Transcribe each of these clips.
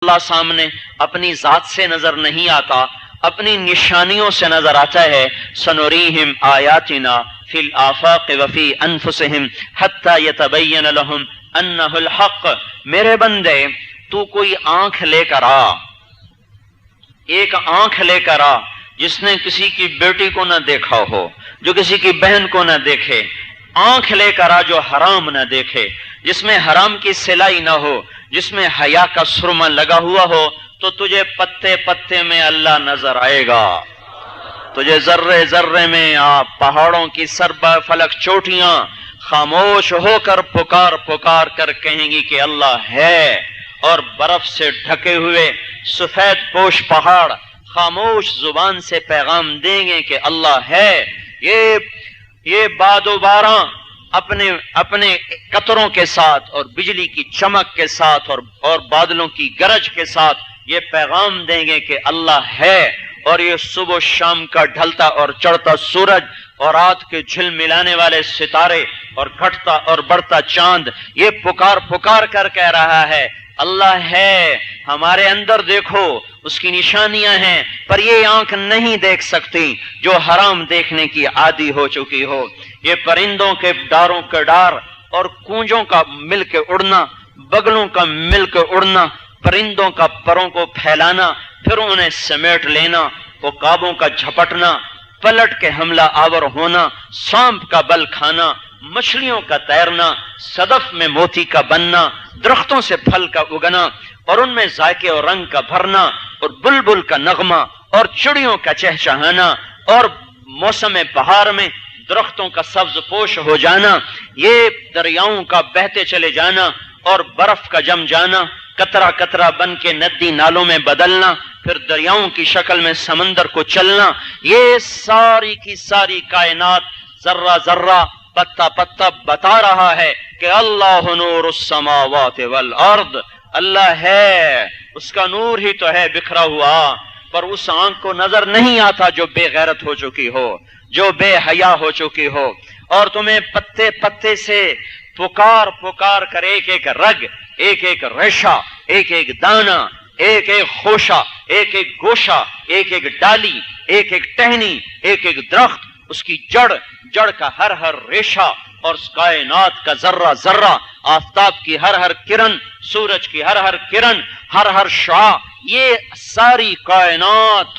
اللہ سامنے اپنی ذات سے نظر نہیں آتا، اپنی نشانیوں سے نظر آتا ہے۔ سنوریہم آیاتنا فی الآفاق وفی انفسہم حتی یتبین لہم انہ الحق۔ میرے بندے تو کوئی آنکھ لے کر آ، ایک آنکھ لے کر آ جس نے کسی کی بیٹی کو نہ دیکھا ہو، جو کسی کی بہن کو نہ دیکھے، آنکھ لے کر آ جو حرام نہ دیکھے، جس میں حرام کی سلائی نہ ہو، جس میں حیا کا سرما لگا ہوا ہو، تو تجھے پتے پتے میں اللہ نظر آئے گا، تجھے ذرے ذرے میں پہاڑوں کی سربہ فلک چوٹیاں خاموش ہو کر پکار پکار کر کہیں گی کہ اللہ ہے، اور برف سے ڈھکے ہوئے سفید پوش پہاڑ خاموش زبان سے پیغام دیں گے کہ اللہ ہے۔ یہ باد و باراں اپنے قطروں کے ساتھ اور بجلی کی چمک کے ساتھ اور بادلوں کی گرج کے ساتھ یہ پیغام دیں گے کہ اللہ ہے، اور یہ صبح و شام کا ڈھلتا اور چڑھتا سورج اور رات کے جھل ملانے والے ستارے اور گھٹتا اور بڑھتا چاند یہ پکار پکار کر کہہ رہا ہے اللہ ہے، ہمارے اندر دیکھو، اس کی نشانیاں ہیں، پر یہ آنکھ نہیں دیکھ سکتی جو حرام دیکھنے کی عادی ہو چکی ہو۔ یہ پرندوں کے ڈاروں کے ڈار اور کونجوں کا مل کے اڑنا، بگلوں کا مل کے اڑنا، پرندوں کا پروں کو پھیلانا، پھر انہیں سمیٹ لینا، عقابوں کا جھپٹنا، پلٹ کے حملہ آور ہونا، سانپ کا بل کھانا، مچھلیوں کا تیرنا، صدف میں موتی کا بننا، درختوں سے پھل کا اگنا اور ان میں ذائقے اور رنگ کا بھرنا، اور بلبل کا نغمہ اور چڑیوں کا چہچہانا، اور موسم بہار میں درختوں کا سبز پوش ہو جانا، یہ دریاؤں کا بہتے چلے جانا اور برف کا جم جانا، قطرہ قطرہ بن کے ندی نالوں میں بدلنا، پھر دریاؤں کی شکل میں سمندر کو چلنا، یہ ساری کی ساری کائنات ذرہ ذرہ پتا پتا بتا رہا ہے کہ اللہ نور السماوات والارض، اللہ ہے، اس کا نور ہی تو ہے بکھرا ہوا، پر اس آنکھ کو نظر نہیں آتا جو بے غیرت ہو چکی ہو، جو بے حیا ہو چکی ہو، اور تمہیں پتے پتے سے پکار پکار کر ایک ایک رگ، ایک ایک ریشہ، ایک ایک دانہ، ایک ایک خوشہ، ایک ایک گوشہ، ایک ایک ڈالی، ایک ایک ٹہنی، ایک ایک درخت، اس کی جڑ کا ہر ریشہ، اور اس کائنات کا ذرہ ذرہ، آفتاب کی ہر کرن، سورج کی ہر کرن، ہر شعاع، یہ ساری کائنات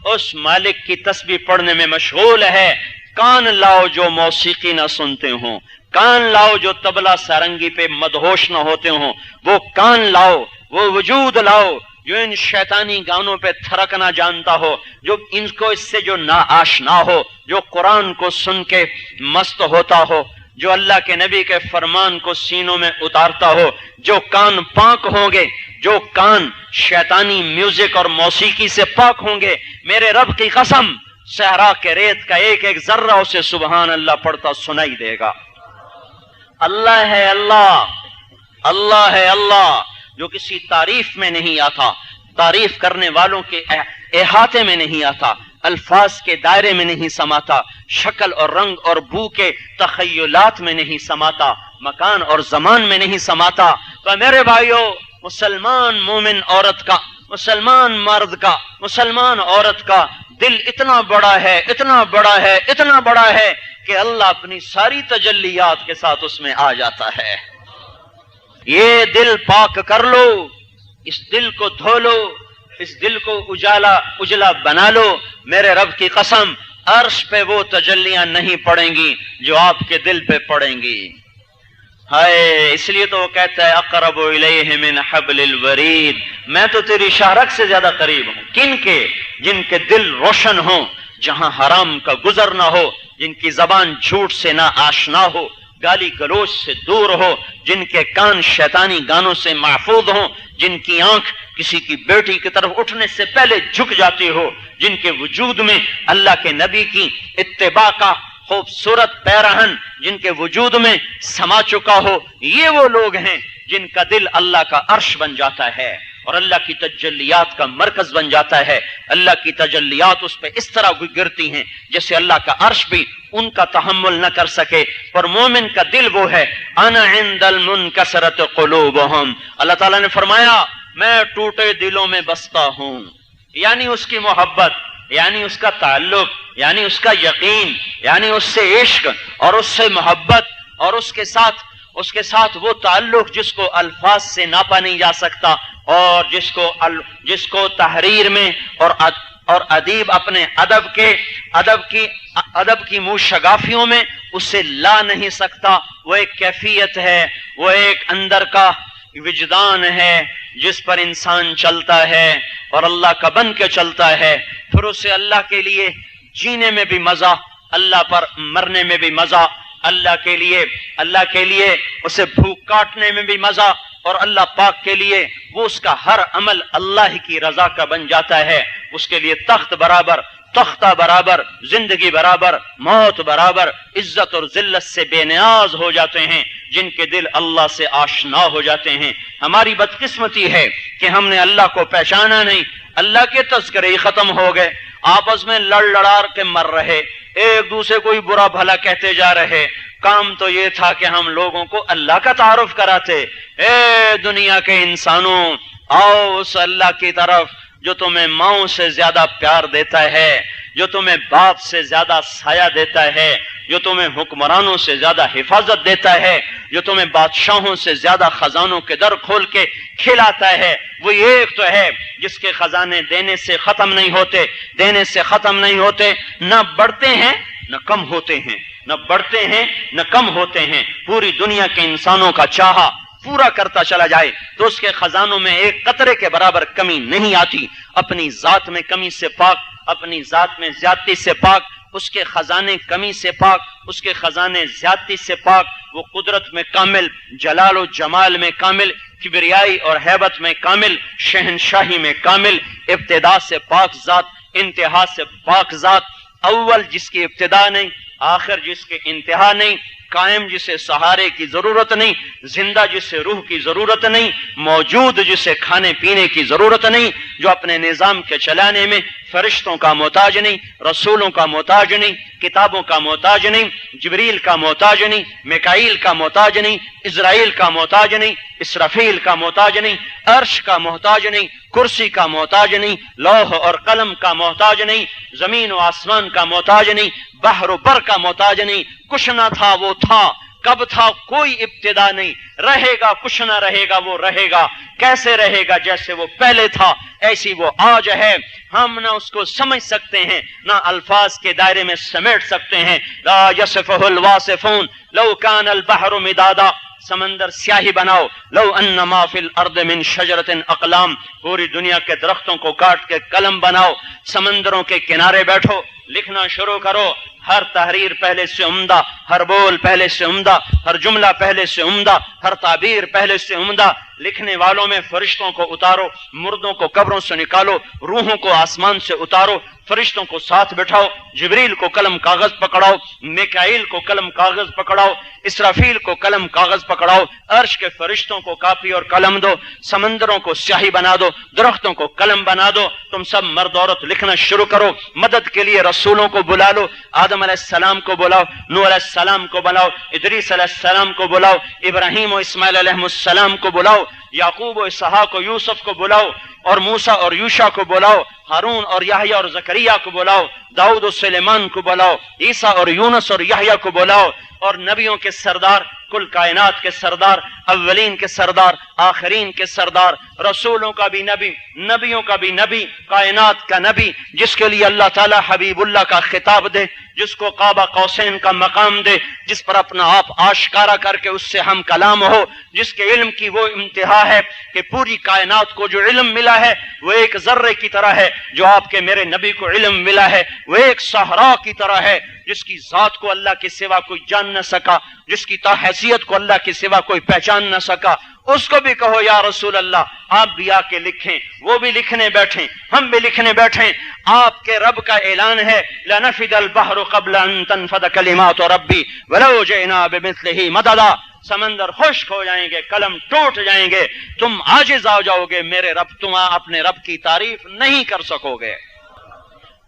اس مالک کی تسبیح پڑھنے میں مشغول ہے۔ کان لاؤ جو موسیقی نہ سنتے ہوں، کان لاؤ جو طبلہ سارنگی پہ مدہوش نہ ہوتے ہوں، وہ کان لاؤ، وہ وجود لاؤ جو ان شیطانی گانوں پہ تھرک نہ جانتا ہو، جو ان کو اس سے جو نا آشنا ہو، جو قرآن کو سن کے مست ہوتا ہو، جو اللہ کے نبی کے فرمان کو سینوں میں اتارتا ہو، جو کان پاک ہوں گے، جو کان شیطانی میوزک اور موسیقی سے پاک ہوں گے، میرے رب کی قسم صحرا کے ریت کا ایک ایک ذرہ اسے سبحان اللہ پڑھتا سنائی دے گا۔ اللہ ہے اللہ، اللہ ہے اللہ، جو کسی تعریف میں نہیں آتا، تعریف کرنے والوں کے احاطے میں نہیں آتا، الفاظ کے دائرے میں نہیں سماتا، شکل اور رنگ اور بو کے تخیلات میں نہیں سماتا، مکان اور زمان میں نہیں سماتا۔ تو میرے بھائیو، مسلمان مومن عورت کا، مسلمان مرد کا، مسلمان عورت کا دل اتنا بڑا ہے، اتنا بڑا ہے، اتنا بڑا ہے کہ اللہ اپنی ساری تجلیات کے ساتھ اس میں آ جاتا ہے۔ یہ دل پاک کر لو، اس دل کو دھو لو، اس دل کو اجلا بنا لو، میرے رب کی قسم عرش پہ وہ تجلیاں نہیں پڑیں گی جو آپ کے دل پہ پڑیں گی۔ ہائے، اس لیے تو وہ کہتا ہے اقرب الیہ من حبل الورید، میں تو تیری شاہرگ سے زیادہ قریب ہوں۔ کن کے؟ جن کے دل روشن ہوں، جہاں حرام کا گزر نہ ہو، جن کی زبان جھوٹ سے نہ آشنا ہو، گالی گلوچ سے دور ہو، جن کے کان شیطانی گانوں سے محفوظ ہوں، جن کی آنکھ کسی کی بیٹی کی طرف اٹھنے سے پہلے جھک جاتی ہو، جن کے وجود میں اللہ کے نبی کی اتباع کا خوبصورت پیرہن جن کے وجود میں سما چکا ہو، یہ وہ لوگ ہیں جن کا دل اللہ کا عرش بن جاتا ہے۔ اور اللہ کی تجلیات کا مرکز بن جاتا ہے. اللہ کی تجلیات اس پہ اس طرح گرتی ہیں جیسے اللہ کا عرش بھی ان کا تحمل نہ کر سکے. پر مومن کا دل وہ ہے انا عند المنکسرۃ قلوبہم. اللہ تعالیٰ نے فرمایا میں ٹوٹے دلوں میں بستا ہوں، یعنی اس کی محبت، یعنی اس کا تعلق، یعنی اس کا یقین، یعنی اس سے عشق اور اس سے محبت اور اس کے ساتھ وہ تعلق جس کو الفاظ سے ناپا نہیں جا سکتا، اور جس کو تحریر میں اور ادیب اپنے ادب کی منہ شگافیوں میں اسے لا نہیں سکتا. وہ ایک کیفیت ہے، وہ ایک اندر کا وجدان ہے جس پر انسان چلتا ہے اور اللہ کا بن کے چلتا ہے. پھر اسے اللہ کے لیے جینے میں بھی مزہ، اللہ پر مرنے میں بھی مزہ، اللہ کے لیے اسے بھوک کاٹنے میں بھی مزہ، اور اللہ پاک کے لیے وہ اس کا ہر عمل اللہ کی رضا کا بن جاتا ہے. اس کے لیے تخت برابر، تختہ برابر، زندگی برابر، موت برابر، عزت اور ذلت سے بے نیاز ہو جاتے ہیں جن کے دل اللہ سے آشنا ہو جاتے ہیں. ہماری بدقسمتی ہے کہ ہم نے اللہ کو پہچانا نہیں، اللہ کے تذکرے ہی ختم ہو گئے، آپس میں لڑ کے مر رہے، ایک دوسرے کو ہی برا بھلا کہتے جا رہے. کام تو یہ تھا کہ ہم لوگوں کو اللہ کا تعارف کراتے. اے دنیا کے انسانوں، آؤ اس اللہ کی طرف جو تمہیں ماؤں سے زیادہ پیار دیتا ہے، جو تمہیں باپ سے زیادہ سایہ دیتا ہے، جو تمہیں حکمرانوں سے زیادہ حفاظت دیتا ہے، جو تمہیں بادشاہوں سے زیادہ خزانوں کے در کھول کے کھلاتا ہے. وہ ایک تو ہے جس کے خزانے دینے سے ختم نہیں ہوتے، نہ بڑھتے ہیں نہ کم ہوتے ہیں، نہ بڑھتے ہیں نہ کم ہوتے ہیں. پوری دنیا کے انسانوں کا چاہا پورا کرتا چلا جائے تو اس کے خزانوں میں ایک قطرے کے برابر کمی نہیں آتی. اپنی ذات میں کمی سے پاک، اپنی ذات میں زیادتی سے پاک، اس کے خزانے کمی سے پاک، اس کے خزانے زیادتی سے پاک. وہ قدرت میں کامل، جلال و جمال میں کامل، کبریائی اور ہیبت میں کامل، شہنشاہی میں کامل، ابتدا سے پاک ذات، انتہا سے پاک ذات، اول جس کی ابتدا نہیں، آخر جس کے انتہا نہیں، قائم جسے سہارے کی ضرورت نہیں، زندہ جسے روح کی ضرورت نہیں، موجود جسے کھانے پینے کی ضرورت نہیں، جو اپنے نظام کے چلانے میں فرشتوں کا محتاج نہیں، رسولوں کا محتاج نہیں، کتابوں کا محتاج نہیں، جبریل کا محتاج نہیں، میکائیل کا محتاج نہیں، اسرائیل کا محتاج نہیں، اسرافیل کا محتاج نہیں، عرش کا محتاج نہیں، کرسی کا محتاج نہیں، لوح اور قلم کا محتاج نہیں، زمین و آسمان کا محتاج نہیں، بحر و بر کا محتاج نہیں. کچھ نہ تھا وہ تھا، کب تھا کوئی ابتدا نہیں، رہے گا کچھ نہ رہے گا وہ رہے گا. کیسے رہے گا؟ جیسے وہ پہلے تھا ایسی وہ آج ہے. ہم نہ اس کو سمجھ سکتے ہیں نہ الفاظ کے دائرے میں سمیٹ سکتے ہیں. لا یصفہ الواصفون لو کان البحر مدادا، سمندر سیاہی بناؤ، لو ان ما فی الارض من شجرۃ اقلام، پوری دنیا کے درختوں کو کاٹ کے قلم بناؤ، سمندروں کے کنارے بیٹھو، لکھنا شروع کرو. ہر تحریر پہلے سے عمدہ، ہر بول پہلے سے عمدہ، ہر جملہ پہلے سے عمدہ، ہر تعبیر پہلے سے عمدہ. لکھنے والوں میں فرشتوں کو اتارو، مردوں کو قبروں سے نکالو، روحوں کو آسمان سے اتارو، فرشتوں کو ساتھ بٹھاؤ، جبریل کو قلم کاغذ پکڑاؤ، میکائیل کو قلم کاغذ پکڑاؤ، اسرافیل کو قلم کاغذ پکڑاؤ، عرش کے فرشتوں کو کاپی اور قلم دو، سمندروں کو سیاہی بنا دو، درختوں کو قلم بنا دو. تم سب مرد عورت لکھنا شروع کرو. مدد کے لیے رسولوں کو بلا لو، آدم علیہ السلام کو بلاؤ، نوح علیہ السلام کو بلاؤ، ادریس علیہ السلام کو بلاؤ، ابراہیم و اسماعیل علیہ السلام کو بلاؤ، یعقوب و اسحاق و یوسف کو بلاؤ، اور موسیٰ اور یوشع کو بلاؤ، ہارون اور یحییٰ اور زکریا کو بلاؤ، داؤد و سلیمان کو بلاؤ، عیسیٰ اور یونس اور یحییٰ کو بلاؤ. اور نبیوں کے سردار، کل کائنات کے سردار، اولین کے سردار، آخرین کے سردار، رسولوں کا بھی نبی، نبیوں کا بھی نبی، کائنات کا نبی، جس کے لیے اللہ تعالی حبیب اللہ کا خطاب دے، جس کو قاب قوسین کا مقام دے، جس پر اپنا آپ آشکارا کر کے اس سے ہم کلام ہو، جس کے علم کی وہ انتہا ہے کہ پوری کائنات کو جو علم ملا ہے وہ ایک ذرے کی طرح ہے، جو آپ کے میرے نبی کو علم ملا ہے وہ ایک صحرا کی طرح ہے، جس کی ذات کو اللہ کے سوا کوئی جان نہ سکا، جس کی حیثیت کو اللہ کے سوا کوئی پہچان نہ سکا. اس کو بھی کہو یا رسول اللہ آپ بھی آ کے لکھیں، وہ بھی لکھنے بیٹھیں، ہم بھی لکھنے بیٹھیں. آپ کے رب کا اعلان ہے لَنَفِدَ الْبَحْرُ قَبْلَ أَن تَنْفَدَ كَلِمَاتُ رَبِّي وَلَوْ جِئْنَا بِمِثْلِهِ مَدَدًا. سمندر خشک ہو جائیں گے، قلم ٹوٹ جائیں گے، تم عاجز ہو جاؤ گے، میرے رب تم اپنے رب کی تعریف نہیں کر سکو گے۔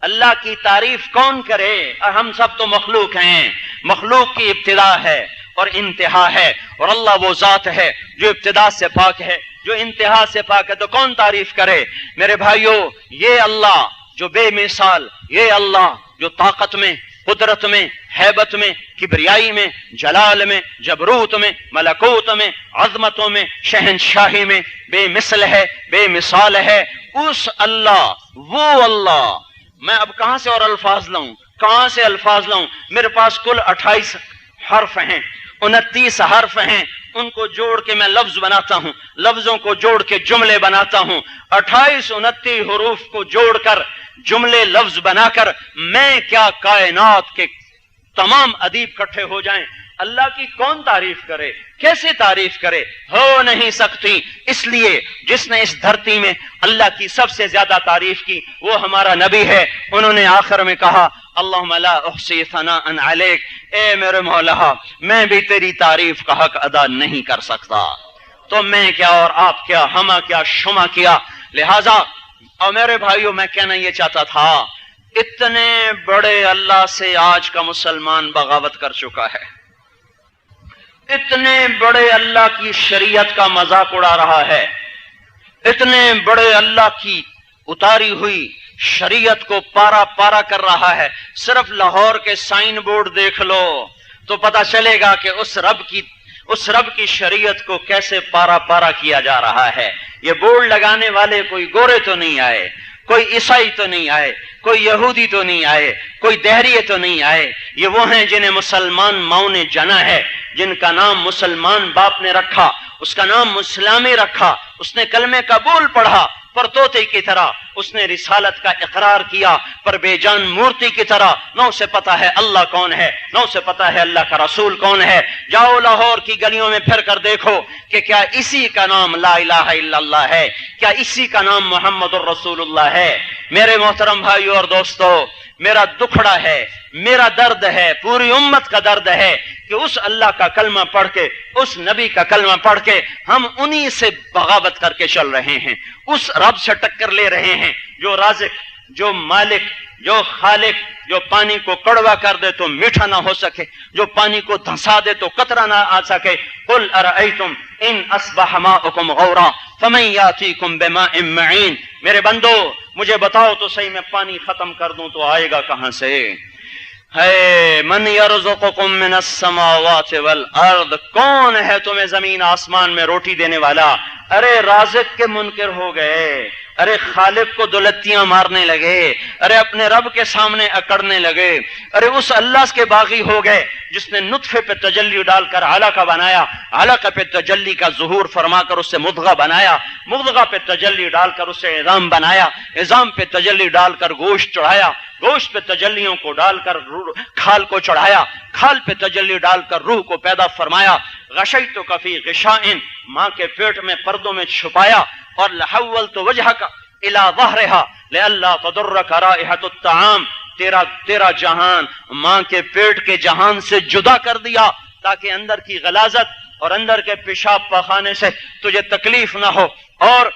اللہ کی تعریف کون کرے؟ ہم سب تو مخلوق ہیں، مخلوق کی ابتدا ہے اور انتہا ہے، اور اللہ وہ ذات ہے جو ابتدا سے پاک ہے، جو انتہا سے پاک ہے، تو کون تعریف کرے؟ میرے بھائیو، یہ اللہ جو بے مثال، یہ اللہ جو طاقت میں، قدرت میں، ہیبت میں، کبریائی میں، جلال میں، جبروت میں، ملکوت میں، عظمتوں میں، شہنشاہی میں بے مثل ہے، بے مثال ہے، اس اللہ، وہ اللہ، میں اب کہاں سے اور الفاظ لاؤں، کہاں سے الفاظ لاؤں؟ میرے پاس کل 28 حرف ہیں، 29 حرف ہیں، ان کو جوڑ کے میں لفظ بناتا ہوں، لفظوں کو جوڑ کے جملے بناتا ہوں، 28 29 حروف کو جوڑ کر جملے لفظ بنا کر میں کیا کائنات کے تمام ادیب اکٹھے ہو جائیں، اللہ کی کون تعریف کرے؟ کیسے تعریف کرے؟ ہو نہیں سکتی۔ اس لیے جس نے اس دھرتی میں اللہ کی سب سے زیادہ تعریف کی وہ ہمارا نبی ہے، انہوں نے آخر میں کہا اللہم لا احصی ثناء علیک، اے میرے مولا میں بھی تیری تعریف کا حق ادا نہیں کر سکتا، تو میں کیا اور آپ کیا، ہمہ کیا شمہ کیا۔ لہذا اور میرے بھائیوں، میں کہنا یہ چاہتا تھا، اتنے بڑے اللہ سے آج کا مسلمان بغاوت کر چکا ہے، اتنے بڑے اللہ کی شریعت کا مذاق اڑا رہا ہے، اتنے بڑے اللہ کی اتاری ہوئی شریعت کو پارا پارا کر رہا ہے۔ صرف لاہور کے سائن بورڈ دیکھ لو تو پتہ چلے گا کہ اس رب کی شریعت کو کیسے پارا پارا کیا جا رہا ہے۔ یہ بورڈ لگانے والے کوئی گورے تو نہیں آئے، کوئی عیسائی تو نہیں آئے، کوئی یہودی تو نہیں آئے، کوئی دہریے تو نہیں آئے، یہ وہ ہیں جنہیں مسلمان ماؤں نے جنا ہے، جن کا نام مسلمان باپ نے رکھا، اس کا نام اسلامی رکھا، اس نے کلمہ قبول پڑھا پر طوطے کی طرح، اس نے رسالت کا اقرار کیا پر بے جان مورتی کی طرح، نہ اسے پتا ہے اللہ کون ہے، نہ اسے پتا ہے اللہ کا رسول کون ہے۔ جاؤ لاہور کی گلیوں میں پھر کر دیکھو کہ کیا اسی کا نام لا الہ الا اللہ ہے، کیا اسی کا نام محمد الرسول اللہ ہے۔ میرے محترم بھائیو اور دوستو، میرا دکھڑا ہے، میرا درد ہے، پوری امت کا درد ہے کہ اس اللہ کا کلمہ پڑھ کے، اس نبی کا کلمہ پڑھ کے ہم انہی سے بغاوت کر کے چل رہے ہیں، اس رب سے ٹکر لے رہے ہیں جو رازق، جو مالک، جو خالق، جو پانی کو کڑوا کر دے تو میٹھا نہ ہو سکے، جو پانی کو دھنسا دے تو قطرہ نہ آ سکے۔ قل ارأیتم ان اصبح ماؤکم غورا فمن یاتیکم بماء معین، میرے بندو مجھے بتاؤ تو صحیح، میں پانی ختم کر دوں تو آئے گا کہاں سے؟ ہے من یرزقکم من السماوات والارض، کون ہے تمہیں زمین آسمان میں روٹی دینے والا؟ ارے رازق کے منکر ہو گئے، ارے خالق کو دولتیاں مارنے لگے، ارے اپنے رب کے سامنے اکڑنے لگے، ارے اس اللہ کے باغی ہو گئے جس نے نطفے پہ تجلی ڈال کر علقہ بنایا، علقہ پہ تجلی کا ظہور فرما کر اسے مضغہ بنایا، مضغہ پہ تجلی ڈال کر اسے عظام بنایا، عظام پہ تجلی ڈال کر گوشت چڑھایا، گوشت پہ تجلیوں کو ڈال کر کھال کو چڑھایا، کھال پہ تجلی ڈال کر روح کو پیدا فرمایا، غشیتک فی غشاء، ماں کے پیٹ میں پردوں میں چھپایا، اور لحولت وجہک الی ظہرہا لئلا تضرک رائحۃ الطعام، تیرا جہان ماں کے پیٹ کے جہان سے جدا کر دیا تاکہ اندر کی غلاظت اور اندر کے پیشاب پخانے سے تجھے تکلیف نہ ہو، اور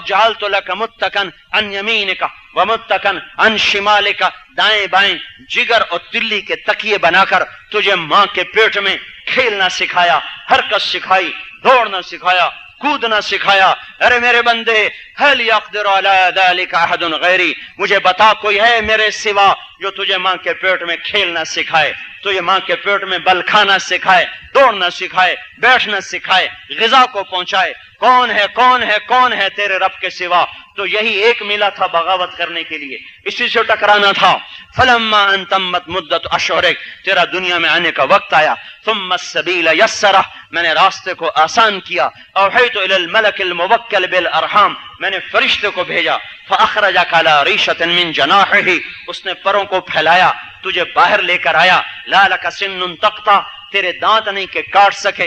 جعلت لک متکن عن یمینک ومتکن عن شمالک، دائیں بائیں جگر اور تلی کے تکیے بنا کر تجھے ماں کے پیٹ میں کھیلنا سکھایا، حرکت سکھائی، دوڑنا سکھایا، کودنا سکھایا۔ ارے میرے بندے، هل يقدر على ذلك احد غیری، مجھے بتا کوئی ہے میرے سوا جو تجھے ماں کے پیٹ میں کھیلنا سکھائے، تجھے ماں کے پیٹ میں بل کھانا سکھائے، دوڑنا سکھائے، بیٹھنا سکھائے، غذا کو پہنچائے؟ کون ہے کون ہے کون ہے تیرے رب کے سوا؟ تو یہی ایک ملا تھا بغاوت کرنے کے لیے، اسی سے ٹکرانا تھا۔ فلما ان تمت مدت اشہرک، تیرا دنیا میں آنے کا وقت آیا، ثم السبیل یسرہ، میں نے راستے کو آسان کیا، اوحیت الی الملک الموکل بالارحام، میں نے فرشتے کو بھیجا، فاخرجک علی ریشۃ من جناحہ، اس نے پروں کو پھیلایا، تجھے باہر لے کر آیا، لا لک سن تقطع، تیرے دانت نہیں کہ کاٹ سکے،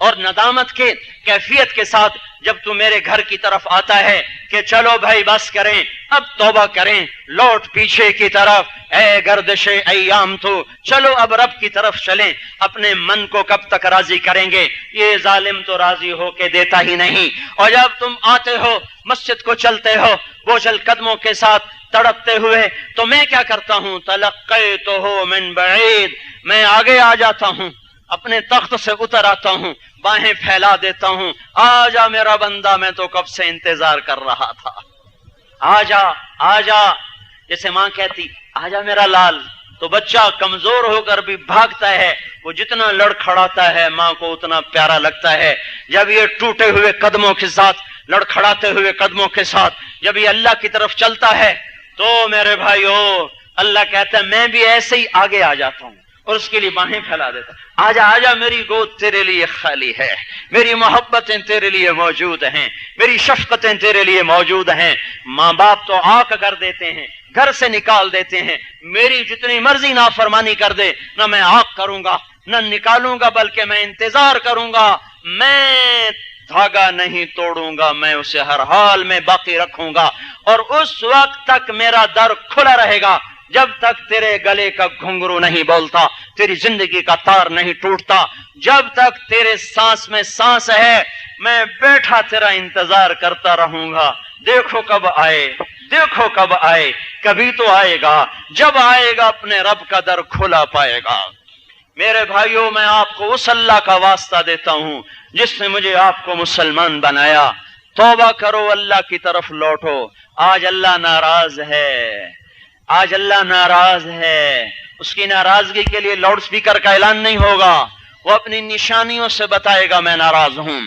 اور ندامت کے کیفیت کے ساتھ جب تو میرے گھر کی طرف آتا ہے کہ چلو بھائی بس کریں، اب توبہ کریں، لوٹ پیچھے کی طرف، اے گردش ایام تو چلو اب رب کی طرف چلیں، اپنے من کو کب تک راضی کریں گے؟ یہ ظالم تو راضی ہو کے دیتا ہی نہیں۔ اور جب تم آتے ہو مسجد کو چلتے ہو بوجھل قدموں کے ساتھ تڑپتے ہوئے، تو میں کیا کرتا ہوں؟ تلقیتہ من بعید، میں آگے آ جاتا ہوں، اپنے تخت سے اتر آتا ہوں، باہیں پھیلا دیتا ہوں، آ جا میرا بندہ، میں تو کب سے انتظار کر رہا تھا، آ جا آ جا۔ جیسے ماں کہتی آ جا میرا لال، تو بچہ کمزور ہو کر بھی بھاگتا ہے، وہ جتنا لڑکھڑاتا ہے ماں کو اتنا پیارا لگتا ہے۔ جب یہ ٹوٹے ہوئے قدموں کے ساتھ، لڑکھڑاتے ہوئے قدموں کے ساتھ جب یہ اللہ کی طرف چلتا ہے، تو میرے بھائیو اللہ کہتا ہے میں بھی ایسے ہی آگے آ جاتا ہوں اور اس کے لیے باہیں پھیلا دیتا ہوں۔ آجا آجا، میری گود تیرے لیے خالی ہے، میری محبتیں تیرے لیے موجود ہیں، میری شفقتیں تیرے لیے موجود ہیں۔ ماں باپ تو آنکھ کر دیتے ہیں، گھر سے نکال دیتے ہیں، میری جتنی مرضی نافرمانی کر دے، نہ میں آنکھ کروں گا نہ نکالوں گا، بلکہ میں انتظار کروں گا، میں دھاگا نہیں توڑوں گا، میں اسے ہر حال میں باقی رکھوں گا، اور اس وقت تک میرا در کھلا رہے گا جب تک تیرے گلے کا گھنگرو نہیں بولتا، تیری زندگی کا تار نہیں ٹوٹتا، جب تک تیرے سانس میں سانس ہے میں بیٹھا تیرا انتظار کرتا رہوں گا۔ دیکھو کب آئے، دیکھو کب آئے، کبھی تو آئے گا، جب آئے گا اپنے رب کا در کھلا پائے گا۔ میرے بھائیوں، میں آپ کو اس اللہ کا واسطہ دیتا ہوں جس نے مجھے آپ کو مسلمان بنایا۔ توبہ کرو، اللہ کی طرف لوٹو۔ آج اللہ ناراض ہے، آج اللہ ناراض ہے، اس کی ناراضگی کے لیے لاؤڈ سپیکر کا اعلان نہیں ہوگا، وہ اپنی نشانیوں سے بتائے گا میں ناراض ہوں۔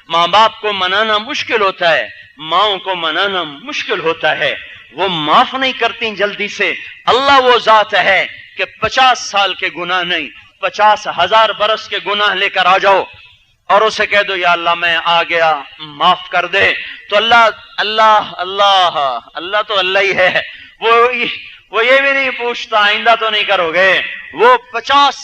ماں باپ کو منانا مشکل ہوتا ہے، ماؤں کو منانا مشکل ہوتا ہے، وہ معاف نہیں کرتی جلدی سے۔ اللہ وہ ذات ہے کہ 50 سال کے گناہ نہیں، 50,000 برس کے گناہ لے کر آ جاؤ اور اسے کہہ دو یا اللہ میں آ گیا، معاف کر دے، تو اللہ تو اللہ ہی ہے، وہ یہ بھی نہیں پوچھتا آئندہ تو نہیں کرو گے۔ وہ 50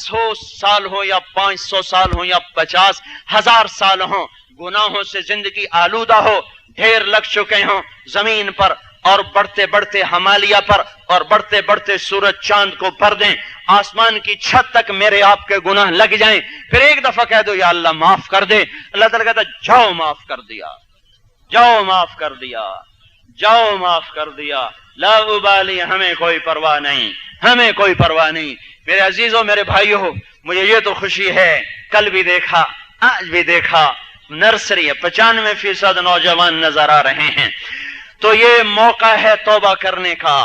سال ہو یا 500 سال ہو یا 50,000 سال ہو، گناہوں سے زندگی آلودہ ہو، ڈھیر لگ چکے ہوں زمین پر، اور بڑھتے بڑھتے ہمالیہ پر، اور بڑھتے بڑھتے سورج چاند کو بھر دیں، آسمان کی چھت تک میرے آپ کے گناہ لگ جائیں، پھر ایک دفعہ کہہ دو یا اللہ معاف کر دے، اللہ تعالیٰ کہتا جاؤ معاف کر دیا، جاؤ معاف کر دیا، جاؤ معاف کر دیا، لا ابالی، ہمیں کوئی پرواہ نہیں، ہمیں کوئی پرواہ نہیں۔ میرے عزیزوں، میرے بھائیوں، مجھے یہ تو خوشی ہے، کل بھی دیکھا آج بھی دیکھا، نرسری 95% نوجوان نظر آ رہے ہیں، تو یہ موقع ہے توبہ کرنے کا۔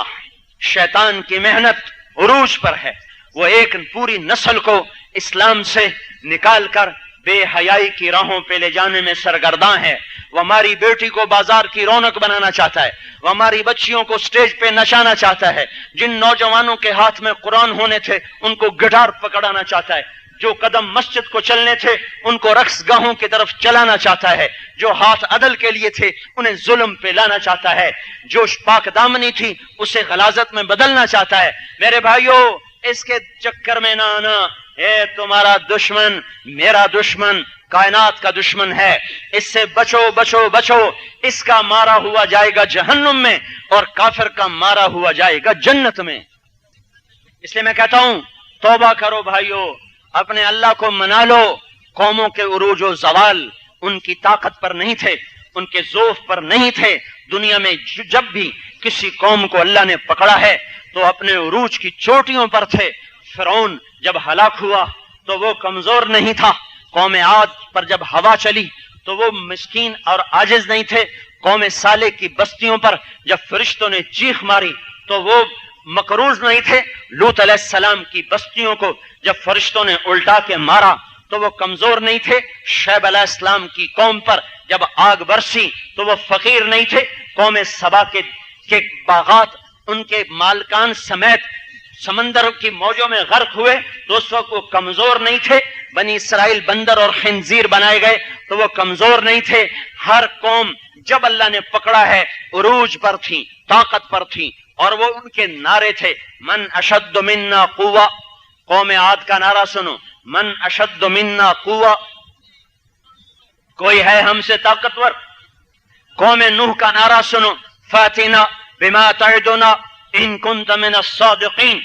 شیطان کی محنت عروج پر ہے، وہ ایک پوری نسل کو اسلام سے نکال کر بے حیائی کی راہوں پہ لے جانے میں سرگرداں ہے۔ وہ ہماری بیٹی کو بازار کی رونق بنانا چاہتا ہے، وہ ہماری بچیوں کو سٹیج پہ نچانا چاہتا ہے، جن نوجوانوں کے ہاتھ میں قرآن ہونے تھے ان کو گٹار پکڑانا چاہتا ہے، جو قدم مسجد کو چلنے تھے ان کو رقص گاہوں کی طرف چلانا چاہتا ہے، جو ہاتھ عدل کے لیے تھے انہیں ظلم پہ لانا چاہتا ہے، جو پاک دامنی تھی اسے غلاظت میں بدلنا چاہتا ہے۔ میرے بھائیوں، اس کے چکر میں نہ آنا، اے تمہارا دشمن میرا دشمن کائنات کا دشمن ہے، اس سے بچو بچو بچو، اس کا مارا ہوا جائے گا جہنم میں اور کافر کا مارا ہوا جائے گا جنت میں۔ اس لیے میں کہتا ہوں توبہ کرو بھائیو، اپنے اللہ کو منا لو۔ قوموں کے عروج و زوال ان کی طاقت پر نہیں تھے، ان کے ذوف پر نہیں تھے۔ دنیا میں جب بھی کسی قوم کو اللہ نے پکڑا ہے تو اپنے عروج کی چوٹیوں پر تھے۔ فرعون جب ہلاک ہوا تو وہ کمزور نہیں تھا، قوم عاد پر جب ہوا چلی تو وہ مسکین اور عاجز نہیں تھے، قوم صالح کی بستیوں پر جب فرشتوں نے چیخ ماری تو وہ مقروض نہیں تھے، لوط علیہ السلام کی بستیوں کو جب فرشتوں نے الٹا کے مارا تو وہ کمزور نہیں تھے، شعیب علیہ السلام کی قوم پر جب آگ برسی تو وہ فقیر نہیں تھے، قوم سبا کے باغات ان کے مالکان سمیت سمندر کی موجوں میں غرق ہوئے تو اس وقت وہ کمزور نہیں تھے، بنی اسرائیل بندر اور خنزیر بنائے گئے تو وہ کمزور نہیں تھے۔ ہر قوم جب اللہ نے پکڑا ہے عروج پر تھی، طاقت پر تھی، اور وہ ان کے نعرے تھے من اشد منا قوہ۔ قوم عاد کا نعرہ سنو، من اشد منا قوہ، کوئی ہے ہم سے طاقتور؟ قوم نوح کا نعرہ سنو، فاتنا بما تعدنا ان کنت من الصادقین،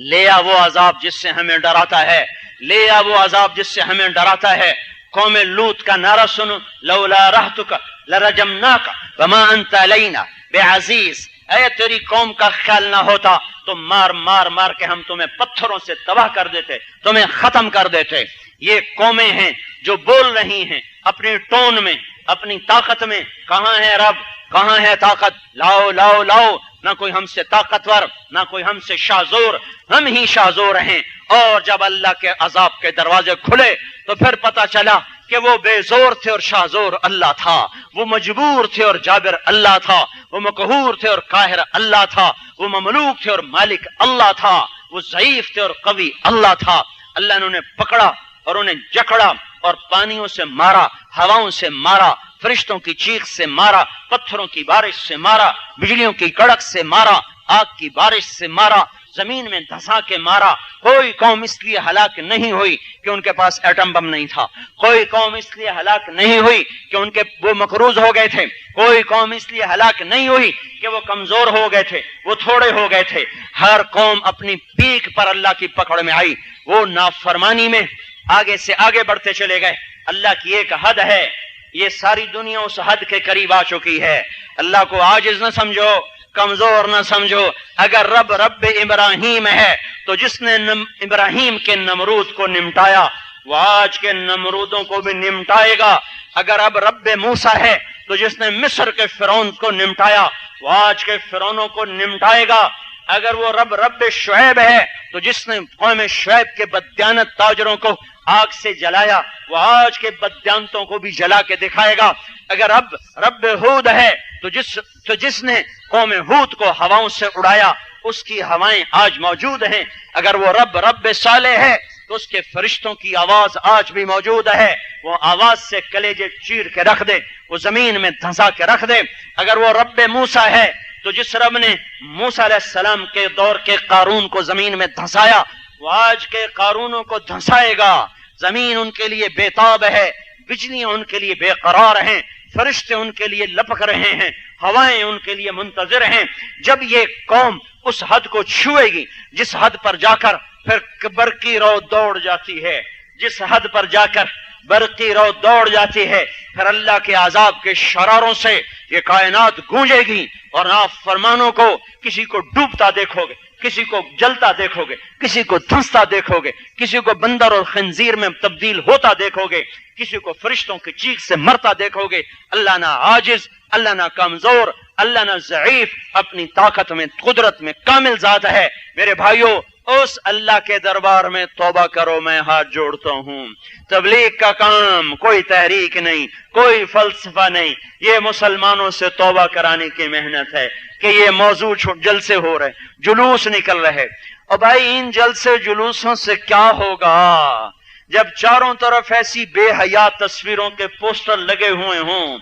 لے آ وہ عذاب جس سے ہمیں ڈراتا ہے، لے آ وہ عذاب جس سے ہمیں ڈراتا ہے۔ قوم لوط کا نعرہ سنو، لولا رہتک لرجمناک وما انت علینا بعزیز، اے تیری قوم کا خیال نہ ہوتا تو مار مار مار کے ہم تمہیں پتھروں سے تباہ کر دیتے، تمہیں ختم کر دیتے۔ یہ قومیں ہیں جو بول رہی ہیں اپنی ٹون میں، اپنی طاقت میں، کہاں ہے رب، کہاں ہے طاقت، لاؤ لاؤ لاؤ، نہ کوئی ہم سے طاقتور، نہ کوئی ہم سے شاذور، ہم ہی شاذور ہیں۔ اور جب اللہ کے عذاب کے دروازے کھلے تو پھر پتا چلا کہ وہ بے زور تھے اور شاذور اللہ تھا، وہ مجبور تھے اور جابر اللہ تھا، وہ مقہور تھے اور قاہر اللہ تھا، وہ مملوک تھے اور مالک اللہ تھا، وہ ضعیف تھے اور قوی اللہ تھا۔ اللہ نے انہیں پکڑا اور انہیں جکڑا اور پانیوں سے مارا، ہواؤں سے مارا، فرشتوں کی چیخ سے مارا، پتھروں کی بارش سے مارا، بجلیوں کی کڑک سے مارا، آگ کی بارش سے مارا، زمین میں دھسا کے مارا۔ کوئی قوم اس لیے ہلاک نہیں ہوئی کہ ان کے پاس ایٹم بم نہیں تھا، کوئی قوم اس لیے ہلاک نہیں ہوئی کہ ان کے وہ مقروض ہو گئے تھے، کوئی قوم اس لیے ہلاک نہیں ہوئی کہ وہ کمزور ہو گئے تھے، وہ تھوڑے ہو گئے تھے۔ ہر قوم اپنی پیک پر اللہ کی پکڑ میں آئی، وہ نافرمانی میں آگے سے آگے بڑھتے چلے گئے۔ اللہ کی ایک حد ہے، یہ ساری دنیا اس حد کے قریب آ چکی ہے۔ اللہ کو عاجز نہ سمجھو، کمزور نہ سمجھو۔ اگر رب ابراہیم ہے تو جس نے ابراہیم کے نمرود کو نمٹایا وہ آج کے نمرودوں کو بھی نمٹائے گا۔ اگر اب رب موسیٰ ہے تو جس نے مصر کے فرعون کو نمٹایا وہ آج کے فرعونوں کو نمٹائے گا۔ اگر وہ رب شعیب ہے تو جس نے قوم شعیب کے بددیانت تاجروں کو آگ سے جلایا وہ آج کے بددیانتوں کو بھی جلا کے دکھائے گا۔ اگر اب رب ہود ہے تو جس نے قوم ہود کو ہواؤں سے اڑایا اس کی ہوائیں آج موجود ہیں۔ اگر وہ رب صالح ہے تو اس کے فرشتوں کی آواز آج بھی موجود ہے، وہ آواز سے کلیجے چیر کے رکھ دے، وہ زمین میں دھنسا کے رکھ دے۔ اگر وہ رب موسیٰ ہے تو جس رب نے موسیٰ علیہ السلام کے دور کے قارون کو زمین میں دھنسایا وہ آج کے قارونوں کو دھنسائے گا۔ زمین ان کے لیے بےتاب ہے، بجلیاں ان کے لیے بے قرار ہیں، فرشتے ان کے لیے لپک رہے ہیں، ہوائیں ان کے لیے منتظر ہیں۔ جب یہ قوم اس حد کو چھوئے گی جس حد پر جا کر پھر برقی رو دوڑ جاتی ہے، جس حد پر جا کر برقی رو دوڑ جاتی ہے، پھر اللہ کے عذاب کے شراروں سے یہ کائنات گونجے گی اور نافرمانوں کو کسی کو ڈوبتا دیکھو گے، کسی کو جلتا دیکھو گے، کسی کو دھنستا دیکھو گے، کسی کو بندر اور خنزیر میں تبدیل ہوتا دیکھو گے، کسی کو فرشتوں کی چیخ سے مرتا دیکھو گے۔ اللہ نہ عاجز، اللہ نہ کمزور، اللہ نہ ضعیف، اپنی طاقت میں قدرت میں کامل ذات ہے۔ میرے بھائیو، اس اللہ کے دربار میں توبہ کرو، میں ہاتھ جوڑتا ہوں۔ تبلیغ کا کام کوئی تحریک نہیں، کوئی فلسفہ نہیں، یہ مسلمانوں سے توبہ کرانے کی محنت ہے کہ یہ موضوع جلسے ہو رہے، جلوس نکل رہے۔ اور بھائی ان جلسے جلوسوں سے کیا ہوگا جب چاروں طرف ایسی بے حیا تصویروں کے پوسٹر لگے ہوئے ہوں؟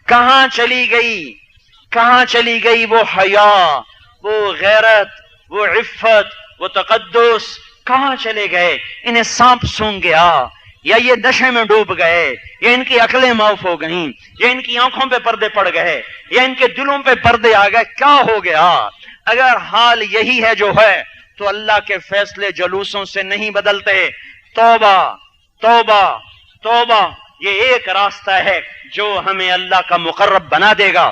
کہاں چلی گئی وہ حیا، وہ غیرت، وہ عفت، وہ تقدس؟ کہاں چلے گئے؟ انہیں سانپ سونگ گیا، یا یہ نشے میں ڈوب گئے، یا ان کی عقلیں معاف ہو گئیں، یا ان کی آنکھوں پہ پردے پڑ گئے، یا ان کے دلوں پہ پردے آ گئے؟ کیا ہو گیا؟ اگر حال یہی ہے جو ہے تو اللہ کے فیصلے جلوسوں سے نہیں بدلتے۔ توبہ توبہ توبہ، یہ ایک راستہ ہے جو ہمیں اللہ کا مقرب بنا دے گا۔